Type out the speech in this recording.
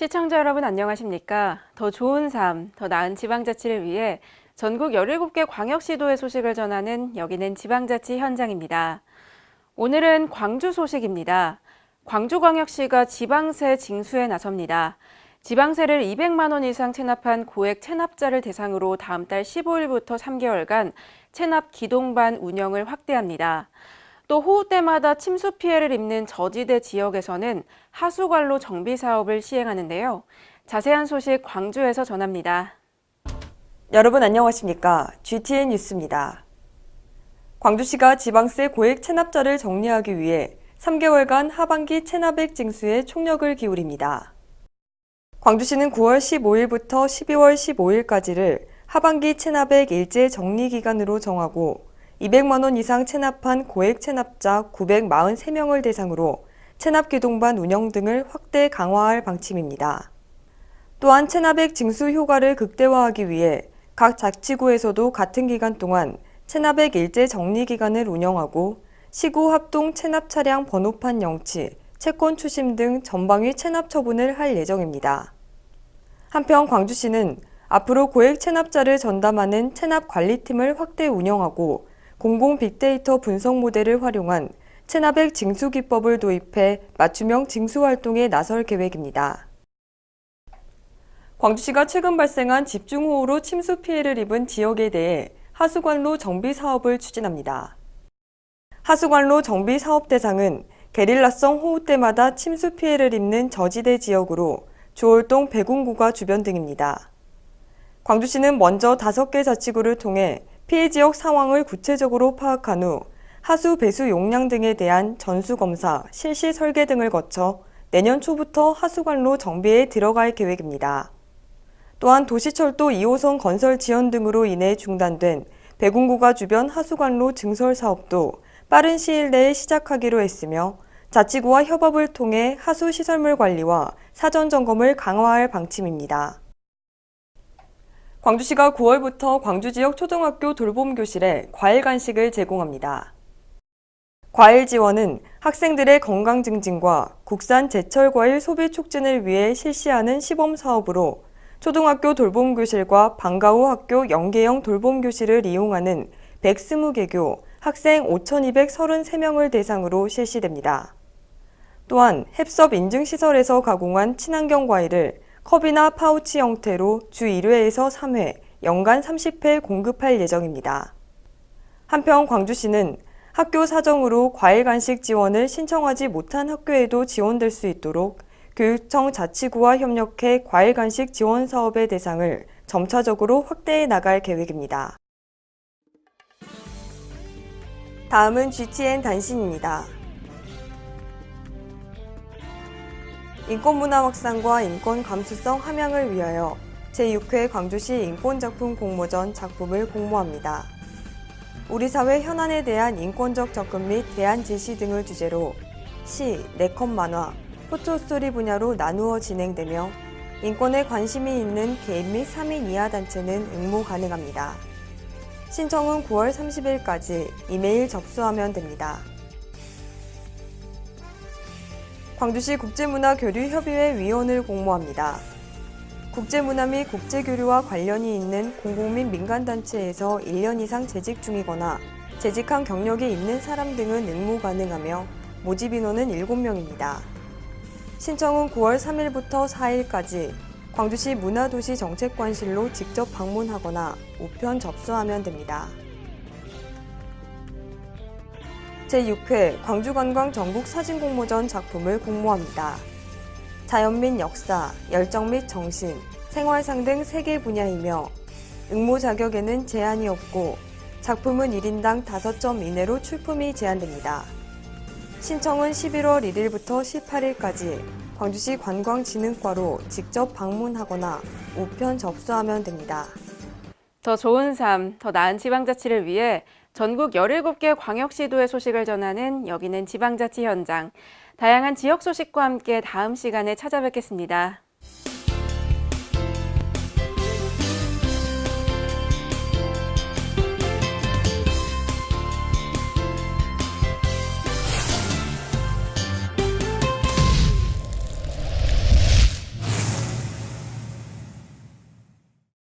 시청자 여러분 안녕하십니까? 더 좋은 삶, 더 나은 지방자치를 위해 전국 17개 광역시도의 소식을 전하는 여기는 지방자치 현장입니다. 오늘은 광주 소식입니다. 광주광역시가 지방세 징수에 나섭니다. 지방세를 200만 원 이상 체납한 고액 체납자를 대상으로 다음 달 15일부터 3개월간 체납 기동반 운영을 확대합니다. 또 호우 때마다 침수 피해를 입는 저지대 지역에서는 하수관로 정비 사업을 시행하는데요. 자세한 소식 광주에서 전합니다. 여러분 안녕하십니까? GTN 뉴스입니다. 광주시가 지방세 고액 체납자를 정리하기 위해 3개월간 하반기 체납액 징수에 총력을 기울입니다. 광주시는 9월 15일부터 12월 15일까지를 하반기 체납액 일제 정리 기간으로 정하고 200만 원 이상 체납한 고액 체납자 943명을 대상으로 체납 기동반 운영 등을 확대 강화할 방침입니다. 또한 체납액 징수 효과를 극대화하기 위해 각 자치구에서도 같은 기간 동안 체납액 일제 정리 기간을 운영하고 시구 합동 체납 차량 번호판 영치, 채권 추심 등 전방위 체납 처분을 할 예정입니다. 한편 광주시는 앞으로 고액 체납자를 전담하는 체납 관리팀을 확대 운영하고 공공 빅데이터 분석 모델을 활용한 체납액 징수 기법을 도입해 맞춤형 징수 활동에 나설 계획입니다. 광주시가 최근 발생한 집중호우로 침수 피해를 입은 지역에 대해 하수관로 정비 사업을 추진합니다. 하수관로 정비 사업 대상은 게릴라성 호우 때마다 침수 피해를 입는 저지대 지역으로 조월동 배군구가 주변 등입니다. 광주시는 먼저 5개 자치구를 통해 피해 지역 상황을 구체적으로 파악한 후 하수 배수 용량 등에 대한 전수검사, 실시 설계 등을 거쳐 내년 초부터 하수관로 정비에 들어갈 계획입니다. 또한 도시철도 2호선 건설 지연 등으로 인해 중단된 배군구가 주변 하수관로 증설 사업도 빠른 시일 내에 시작하기로 했으며 자치구와 협업을 통해 하수 시설물 관리와 사전 점검을 강화할 방침입니다. 광주시가 9월부터 광주 지역 초등학교 돌봄교실에 과일 간식을 제공합니다. 과일 지원은 학생들의 건강 증진과 국산 제철 과일 소비 촉진을 위해 실시하는 시범 사업으로 초등학교 돌봄교실과 방과후 학교 연계형 돌봄교실을 이용하는 120개교 학생 5,233명을 대상으로 실시됩니다. 또한 햅섭 인증시설에서 가공한 친환경 과일을 컵이나 파우치 형태로 주 1회에서 3회, 연간 30회 공급할 예정입니다. 한편 광주시는 학교 사정으로 과일 간식 지원을 신청하지 못한 학교에도 지원될 수 있도록 교육청 자치구와 협력해 과일 간식 지원 사업의 대상을 점차적으로 확대해 나갈 계획입니다. 다음은 GTN 단신입니다. 인권문화 확산과 인권 감수성 함양을 위하여 제6회 광주시 인권작품 공모전 작품을 공모합니다. 우리 사회 현안에 대한 인권적 접근 및 대안 제시 등을 주제로 시, 네컷 만화, 포토스토리 분야로 나누어 진행되며 인권에 관심이 있는 개인 및 3인 이하 단체는 응모 가능합니다. 신청은 9월 30일까지 이메일 접수하면 됩니다. 광주시 국제문화교류협의회 위원을 공모합니다. 국제문화 및 국제교류와 관련이 있는 공공 및 민간단체에서 1년 이상 재직 중이거나 재직한 경력이 있는 사람 등은 응모 가능하며 모집 인원은 7명입니다. 신청은 9월 3일부터 4일까지 광주시 문화도시정책관실로 직접 방문하거나 우편 접수하면 됩니다. 제6회 광주관광 전국사진공모전 작품을 공모합니다. 자연 및 역사, 열정 및 정신, 생활상 등 3개 분야이며 응모 자격에는 제한이 없고 작품은 1인당 5점 이내로 출품이 제한됩니다. 신청은 11월 1일부터 18일까지 광주시 관광진흥과로 직접 방문하거나 우편 접수하면 됩니다. 더 좋은 삶, 더 나은 지방자치를 위해 전국 17개 광역시도의 소식을 전하는 여기는 지방자치 현장. 다양한 지역 소식과 함께 다음 시간에 찾아뵙겠습니다.